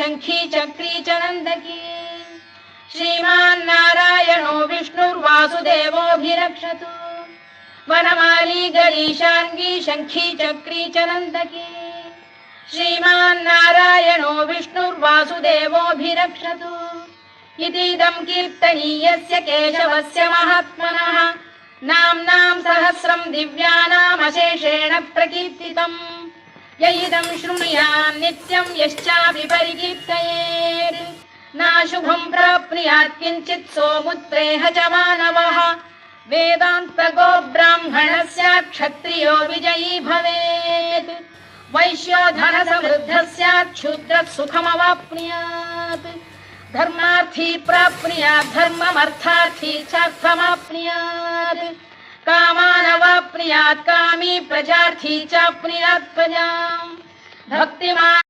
शंखी चक्री च नंदकी श्रीमान्नारायणो विष्णुर्वासुदेवोऽभिरक्षतु वनमाली गरीशांगी शंखी चक्री च नंदकी श्रीमान्नारायणो विष्णुर्वासुदेवोऽभिरक्षतु इतीदं कीर्तनीयस्य केशवस्य महात्मनः नाम्नां सहस्रं दिव्यानामशेषेण प्रकीर्तितम् य इदं शृणुयात् नित्यं यश्चापि परिकीर्तयेत् नाशुभं प्राप्नुयात् किञ्चित् सोमुत्प्रेह च मानवः वेदान्तको ब्राह्मणः स्यात् क्षत्रियो विजयी भवेत् वैश्यो धनसमृद्धः स्यात् शूद्रः सुखमवाप्नुयात् धर्मार्थी प्राप्नुयात् धर्ममर्थार्थी चार्थमाप्नुयात् कामानवाप्नुयात् कामी प्रजार्थी चाप्नुयात् प्रजाम् भक्तिमान्